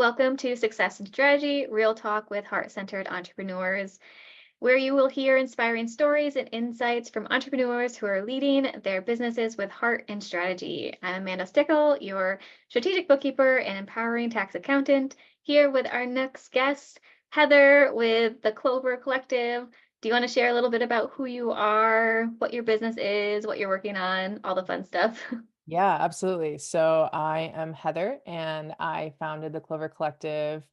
Welcome to Success and Strategy, real talk with heart-centered entrepreneurs, where you will hear inspiring stories and insights from entrepreneurs who are leading their businesses with heart and strategy. I'm Amanda Stickle, your strategic bookkeeper and empowering tax accountant, here with our next guest, Heather with the Clover Collective. Do you want to share a little bit about who you are, what your business is, what you're working on, all the fun stuff? Yeah, absolutely. So I am Heather and I founded the Clover Collective,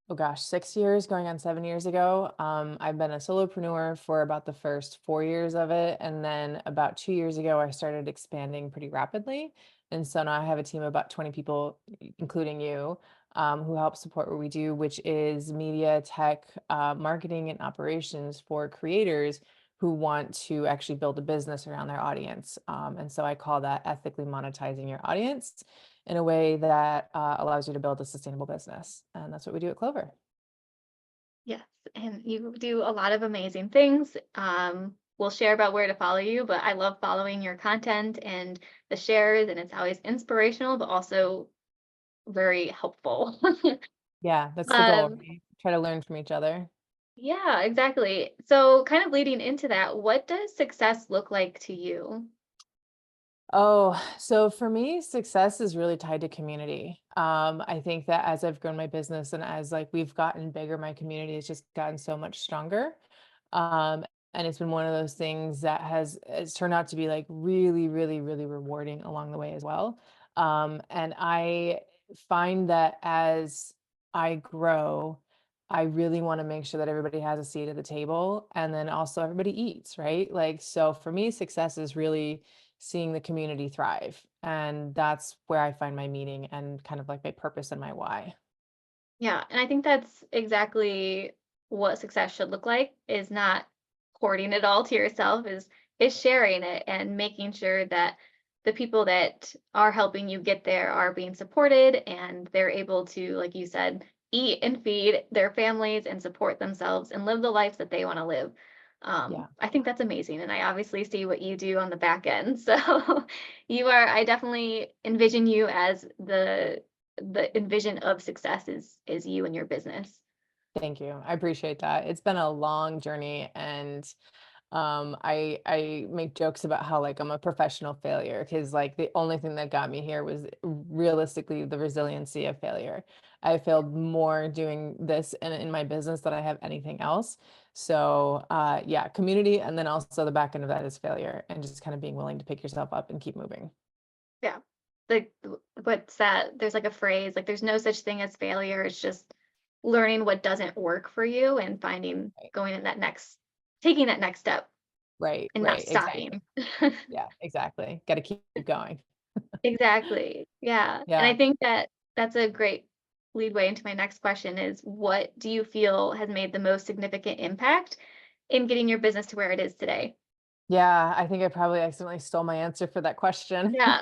oh gosh, 6 years, going on 7 years ago. I've been a solopreneur for about the first 4 years of it. And then about 2 years ago, I started expanding pretty rapidly. And so now I have a team of about 20 people, including you, who help support what we do, which is media, tech, marketing, and operations for creators who want to actually build a business around their audience. And so I call that ethically monetizing your audience in a way that allows you to build a sustainable business. And that's what we do at Clover. Yes, and you do a lot of amazing things. We'll share about where to follow you, but I love following your content and the shares, and it's always inspirational, but also very helpful. Yeah, that's the goal. Um, We try to learn from each other. yeah, exactly. So, kind of leading into that, what does success look like to you? Oh, so for me, success is really tied to community. I think that as I've grown my business and as like we've gotten bigger, my community has just gotten so much stronger. Um, and it's been one of those things that has turned out to be like really, really, really rewarding along the way as well. And I find that as I grow, I really want to make sure that everybody has a seat at the table and then also everybody eats, right? Like, so for me, success is really seeing the community thrive. And that's where I find my meaning and kind of like my purpose and my why. Yeah, and I think that's exactly what success should look like, is not hoarding it all to yourself, is sharing it and making sure that the people that are helping you get there are being supported and they're able to, like you said, eat and feed their families and support themselves and live the lives that they want to live. Yeah. I think that's amazing. And I obviously see what you do on the back end. So I definitely envision you as the envision of success is you and your business. Thank you. I appreciate that. It's been a long journey and I make jokes about how like I'm a professional failure because like the only thing that got me here was realistically the resiliency of failure. I failed more doing this in my business than I have anything else. So yeah, community and then also the back end of that is failure and just kind of being willing to pick yourself up and keep moving. Yeah. Like what's that? There's like a phrase, like there's no such thing as failure. It's just learning what doesn't work for you and finding Right. going in that next taking that next step Right, and not right, exactly. stopping. Yeah, exactly. Got to keep going. Exactly. Yeah. And Yeah. I think that that's a great lead way into my next question is what do you feel has made the most significant impact in getting your business to where it is today? Yeah, I think I probably accidentally stole my answer for that question. Yeah,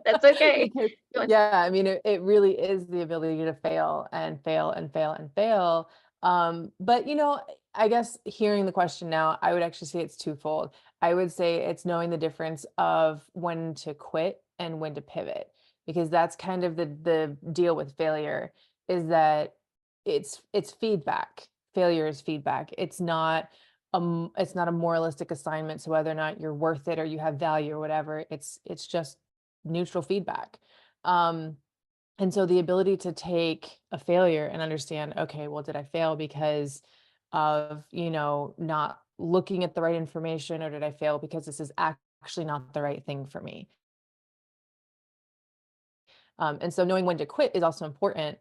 that's okay. Because You want- yeah, I mean, it really is the ability to fail and fail and fail and fail. But I guess hearing the question now, I would actually say it's twofold. I would say it's knowing the difference of when to quit and when to pivot, because that's kind of the deal with failure is that it's feedback. Failure is feedback. It's not a moralistic assignment to whether or not you're worth it or you have value or whatever. It's just neutral feedback. Um, and so the ability to take a failure and understand, okay, well, did I fail because of, not looking at the right information, or did I fail because this is actually not the right thing for me? And so knowing when to quit is also important,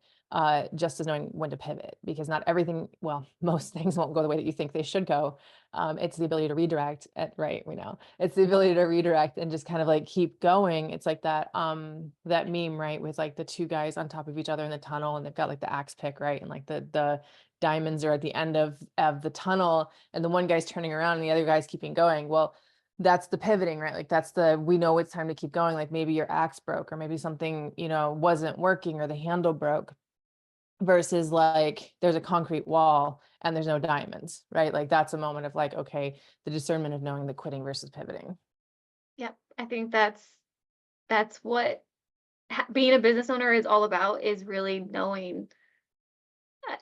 just as knowing when to pivot, because not everything, well, most things won't go the way that you think they should go. It's the ability to redirect right, we know. It's the ability to redirect and just kind of like keep going. It's like that meme, right? With like the two guys on top of each other in the tunnel and they've got like the axe pick, right? And like the diamonds are at the end of the tunnel and the one guy's turning around and the other guy's keeping going. Well, that's the pivoting, right? Like we know it's time to keep going. Like maybe your axe broke or maybe something, wasn't working or the handle broke versus like there's a concrete wall and there's no diamonds, right? Like that's a moment of like, okay, the discernment of knowing the quitting versus pivoting. Yep. I think that's what being a business owner is all about is really knowing, uh,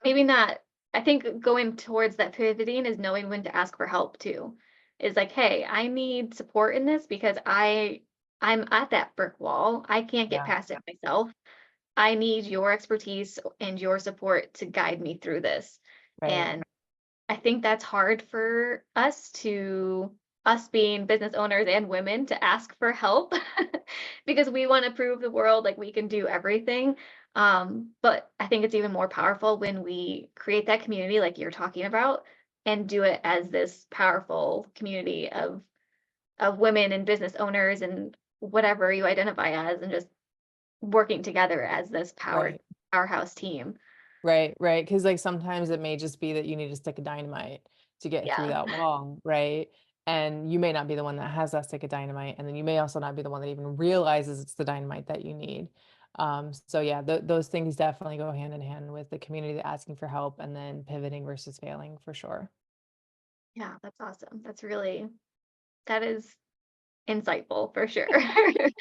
maybe not, I think going towards that pivoting is knowing when to ask for help too. Is like, hey, I need support in this because I'm at that brick wall. I can't get Yeah, past it myself. I need your expertise and your support to guide me through this. right. And I think that's hard for us being business owners and women to ask for help because we want to prove the world like we can do everything. But I think it's even more powerful when we create that community like you're talking about and do it as this powerful community of women and business owners and whatever you identify as, and just working together as this Right. powerhouse team. Right, right. Because like sometimes it may just be that you need a stick of dynamite to get through Yeah. that wall, right? And you may not be the one that has that stick of dynamite, and then you may also not be the one that even realizes it's the dynamite that you need. So yeah, those things definitely go hand in hand with the community asking for help and then pivoting versus failing for sure. Yeah, that's awesome. That is insightful for sure. Learned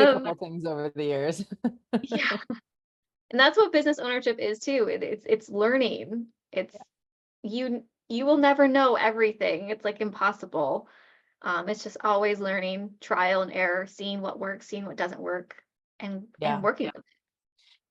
a Um, couple things over the years. yeah, and that's what business ownership is too. It's learning. It's you will never know everything. It's like impossible. It's just always learning, trial and error, seeing what works, seeing what doesn't work, and Yeah. working with it.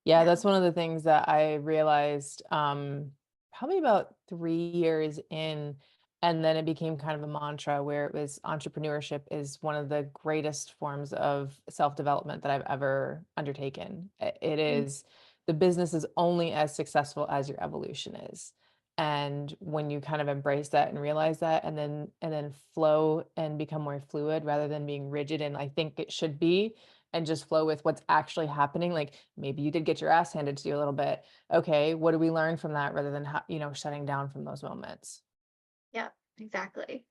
Yeah, Yeah. that's one of the things that I realized, probably about 3 years in, and then it became kind of a mantra where it was entrepreneurship is one of the greatest forms of self-development that I've ever undertaken. It Mm. is the business is only as successful as your evolution is. And when you kind of embrace that and realize that and then flow and become more fluid rather than being rigid and I think it should be, and just flow with what's actually happening. Like maybe you did get your ass handed to you a little bit. Okay, what do we learn from that rather than shutting down from those moments? Yeah, exactly.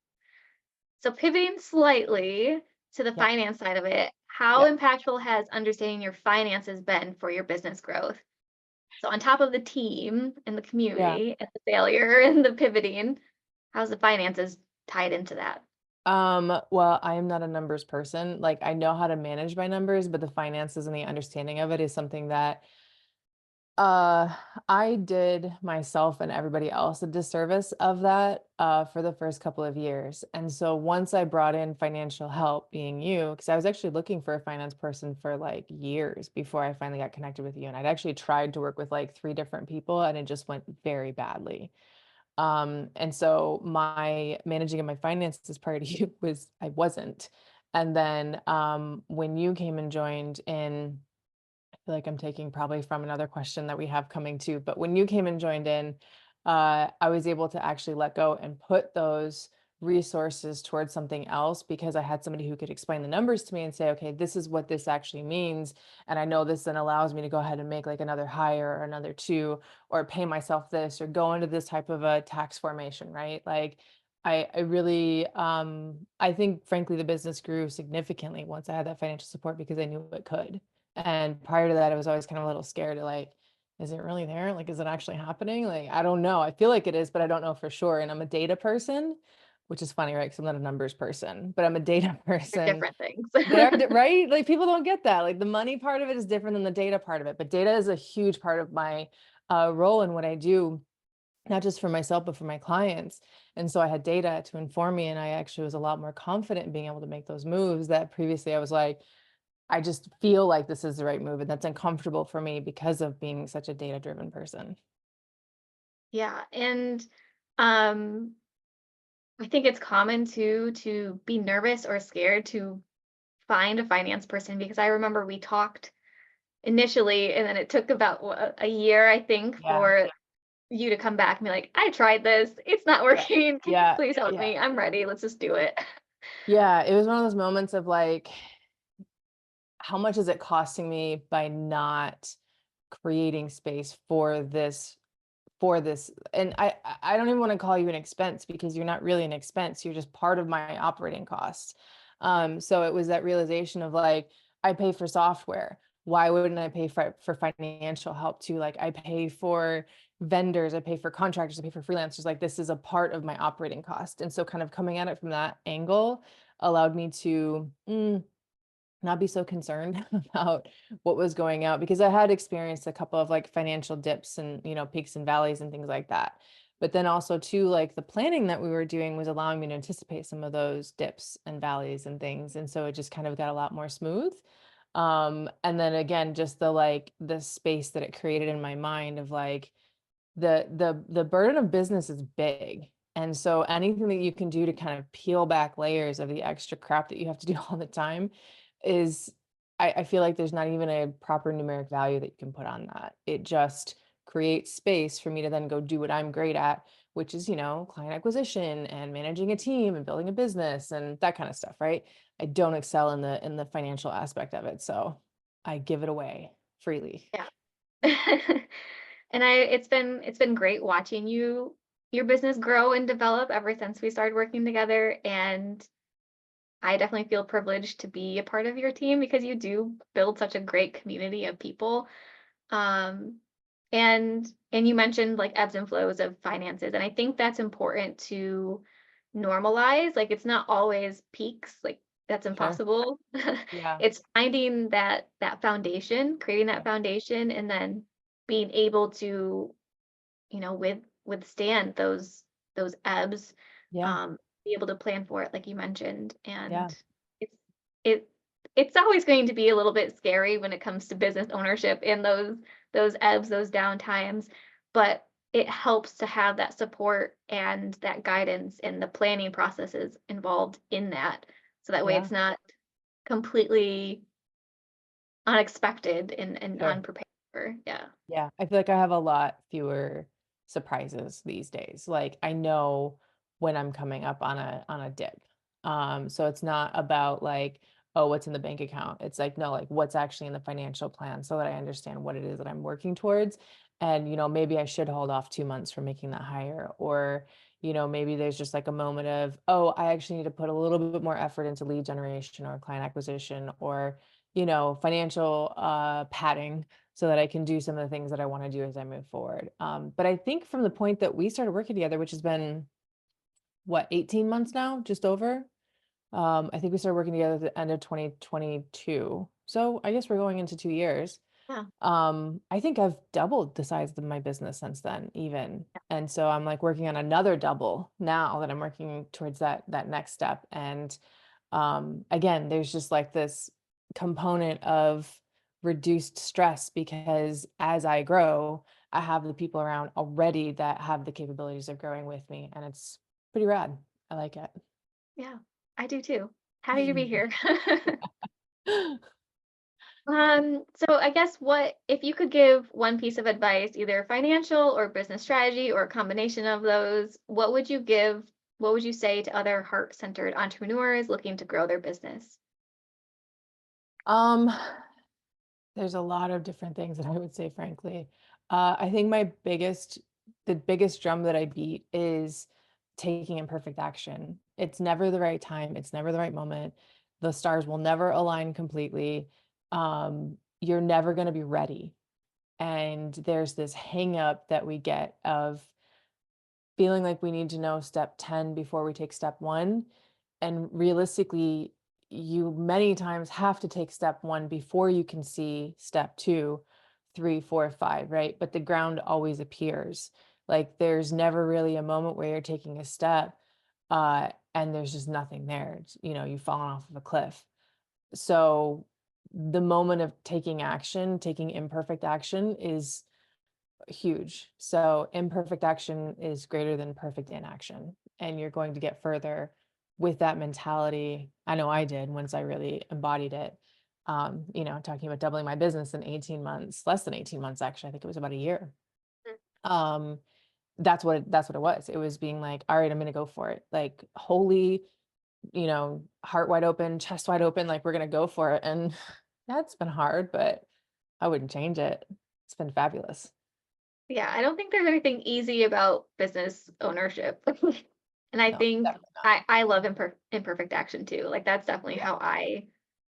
So pivoting slightly to the Yeah, finance side of it, how yeah, impactful has understanding your finances been for your business growth? So on top of the team and the yeah. community and the failure and the pivoting, how's the finances tied into that? Well, I am not a numbers person. Like I know how to manage my numbers, but the finances and the understanding of it is something that Uh, I did myself and everybody else a disservice of that for the first couple of years. And so once I brought in financial help, being you, because I was actually looking for a finance person for like years before I finally got connected with you. And I'd actually tried to work with like three different people and it just went very badly. And so my managing of my finances prior to you was I wasn't. And then when you came and joined in, feel like I'm taking probably from another question that we have coming too. But when you came and joined in, I was able to actually let go and put those resources towards something else because I had somebody who could explain the numbers to me and say, okay, this is what this actually means. And I know this then allows me to go ahead and make like another hire or another two or pay myself this or go into this type of a tax formation, right? Like I really I think frankly the business grew significantly once I had that financial support because I knew it could. And prior to that, I was always kind of a little scared to like, is it really there? Like, is it actually happening? Like, I don't know. I feel like it is, but I don't know for sure. And I'm a data person, which is funny, right? Because I'm not a numbers person, but I'm a data They're person. different things. Right? Like people don't get that. Like the money part of it is different than the data part of it. But data is a huge part of my role in what I do, not just for myself, but for my clients. And so I had data to inform me, and I actually was a lot more confident in being able to make those moves that previously I was like, I just feel like this is the right move, and that's uncomfortable for me because of being such a data-driven person. Yeah, and um, I think it's common to be nervous or scared to find a finance person because I remember we talked initially, and then it took about a year, I think, Yeah, for you to come back and be like, "I tried this. It's not yeah, working. Can you yeah, please help yeah, me? I'm ready. Let's just do it." yeah, it was one of those moments of, like, how much is it costing me by not creating space for this, and I don't even wanna call you an expense because you're not really an expense, you're just part of my operating costs. So it was that realization of, like, I pay for software, why wouldn't I pay for financial help too? Like, I pay for vendors, I pay for contractors, I pay for freelancers, like, this is a part of my operating cost, and so kind of coming at it from that angle allowed me to, not be so concerned about what was going out, because I had experienced a couple of like financial dips and, peaks and valleys and things like that. But then also too, like the planning that we were doing was allowing me to anticipate some of those dips and valleys and things. And so it just kind of got a lot more smooth. And then again, just the space that it created in my mind of like the burden of business is big. And so anything that you can do to kind of peel back layers of the extra crap that you have to do all the time is, I feel like there's not even a proper numeric value that you can put on that. It just creates space for me to then go do what I'm great at, which is, client acquisition and managing a team and building a business and that kind of stuff, right? I don't excel in the financial aspect of it. So I give it away freely. Yeah. And it's been great watching your business grow and develop ever since we started working together. And I definitely feel privileged to be a part of your team because you do build such a great community of people. Um, and you mentioned like ebbs and flows of finances, and I think that's important to normalize. Like it's not always peaks, like that's Sure. impossible. Yeah. It's finding that foundation, creating that Yeah. foundation, and then being able to, withstand those ebbs, Yeah. um, be able to plan for it, like you mentioned. Yeah. And it's it it's always going to be a little bit scary when it comes to business ownership and those ebbs, those down times, but it helps to have that support and that guidance and the planning processes involved in that. So that way Yeah. it's not completely unexpected and Sure. unprepared for. Yeah. Yeah, I feel like I have a lot fewer surprises these days. Like I know when I'm coming up on a dip. So it's not about like, oh, what's in the bank account. It's like, no, like what's actually in the financial plan so that I understand what it is that I'm working towards. And, maybe I should hold off 2 months from making that hire. Or, maybe there's just like a moment of, oh, I actually need to put a little bit more effort into lead generation or client acquisition or, financial padding so that I can do some of the things that I want to do as I move forward. But I think from the point that we started working together, which has been what, 18 months now, just over. I think we started working together at the end of 2022. So I guess we're going into 2 years. Yeah. I think I've doubled the size of my business since then, even. And so I'm like working on another double now that I'm working towards that next step. And again, there's just like this component of reduced stress because as I grow, I have the people around already that have the capabilities of growing with me. And it's pretty rad. I like it. Yeah. I do too. Happy to be here. So I guess what if you could give one piece of advice, either financial or business strategy or a combination of those, what would you give? What would you say to other heart-centered entrepreneurs looking to grow their business? um, there's a lot of different things that I would say, frankly. I think the biggest drum that I beat is taking imperfect action. It's never the right time. It's never the right moment. The stars will never align completely. You're never going to be ready. And there's this hang up that we get of feeling like we need to know step 10 before we take step one. And realistically, you many times have to take step one before you can see step two, three, four, five, right? But the ground always appears. Like there's never really a moment where you're taking a step and there's just nothing there. You've fallen off of a cliff. So the moment of taking action, taking imperfect action is huge. So imperfect action is greater than perfect inaction. And you're going to get further with that mentality. I know I did once I really embodied it. Talking about doubling my business in 18 months, less than 18 months, actually. I think it was about a year. Um, that's what it was. It was being like, all right, I'm gonna go for it. Like holy, heart wide open, chest wide open, like we're gonna go for it. And that's been hard, but I wouldn't change it. It's been fabulous. Yeah, I don't think there's anything easy about business ownership. And I No, think definitely not. I love imperfect action too. Like that's definitely Yeah. how I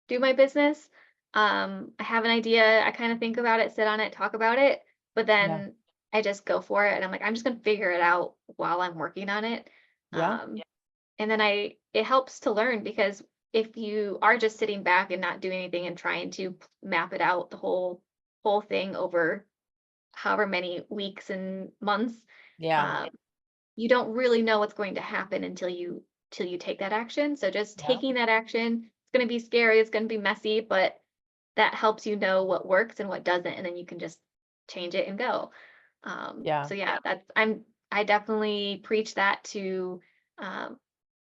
do my business. I have an idea, I kind of think about it, sit on it, talk about it, but Yeah. then I just go for it and I'm like, I'm just gonna figure it out while I'm working on it. Yeah. And then it helps to learn because if you are just sitting back and not doing anything and trying to map it out, the whole thing over however many weeks and months, Yeah. um, you don't really know what's going to happen until you take that action. So just Yeah. taking that action, it's going to be scary, it's going to be messy, but that helps you know what works and what doesn't, and then you can just change it and go. Yeah. So yeah, I definitely preach that to um,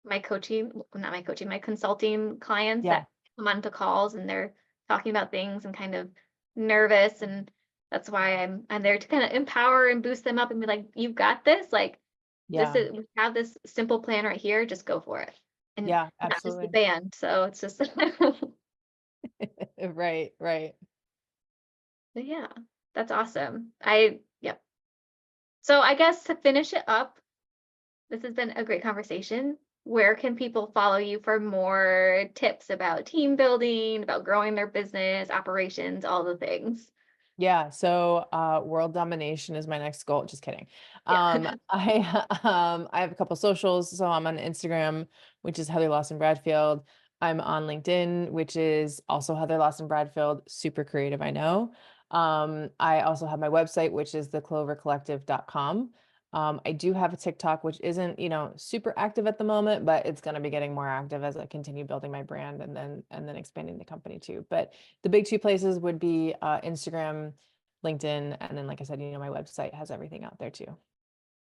my coaching, well, not my coaching, my consulting clients Yeah. that come onto calls and they're talking about things and kind of nervous, and that's why I'm there to kind of empower and boost them up and be like, you've got this. Like this Yeah. is we have this simple plan right here. Just go for it. And Yeah, not just the absolutely. band. So it's just Right, right. but yeah, that's awesome. Yep. So I guess to finish it up, this has been a great conversation. Where can people follow you for more tips about team building, about growing their business, operations, all the things? Yeah, so world domination is my next goal. Just kidding. Yeah. I have a couple socials. So I'm on Instagram, which is Heather Lawson Bradfield. I'm on LinkedIn, which is also Heather Lawson Bradfield. Super creative, I know. I also have my website, which is theclovercollective.com. I do have a TikTok, which isn't, super active at the moment, but it's going to be getting more active as I continue building my brand and then expanding the company too. But the big two places would be Instagram, LinkedIn, and then, like I said, my website has everything out there too.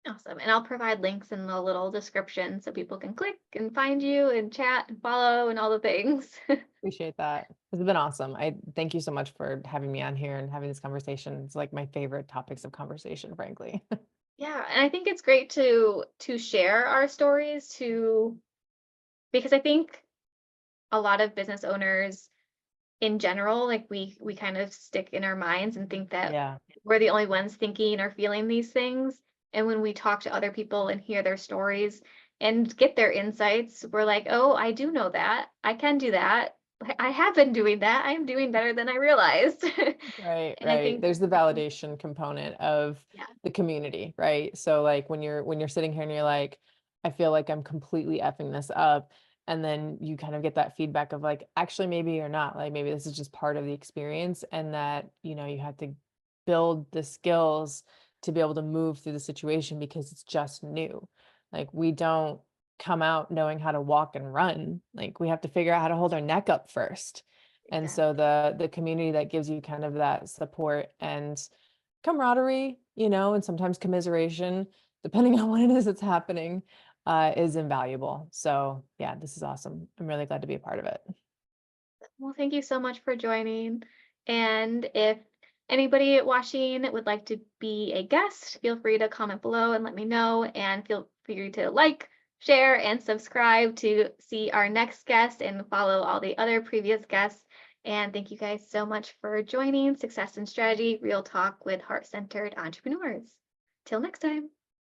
Awesome. And I'll provide links in the little description so people can click and find you and chat and follow and all the things. Appreciate that. This has been awesome. I thank you so much for having me on here and having this conversation. It's like my favorite topics of conversation, frankly. Yeah, and I think it's great to share our stories because I think a lot of business owners in general, like we kind of stick in our minds and think that Yeah, we're the only ones thinking or feeling these things. And when we talk to other people and hear their stories and get their insights, we're like, oh, I do know that. I can do that. I have been doing that. I am doing better than I realized. right, And I right. think, There's the validation component of yeah, the community, right? So like when you're sitting here and you're like, I feel like I'm completely effing this up. And then you kind of get that feedback of like, actually, maybe you're not. Like maybe this is just part of the experience, and that, you have to build the skills to be able to move through the situation because it's just new. Like we don't come out knowing how to walk and run. Like we have to figure out how to hold our neck up first. And so exactly. the community that gives you kind of that support and camaraderie, and sometimes commiseration, depending on what it is that's happening, is invaluable. So yeah, this is awesome. I'm really glad to be a part of it. Well, thank you so much for joining. And if anybody watching would like to be a guest, feel free to comment below and let me know. And feel free to like, share, and subscribe to see our next guest and follow all the other previous guests. And thank you guys so much for joining Success and Strategy Real Talk with Heart Centered Entrepreneurs. Till next time.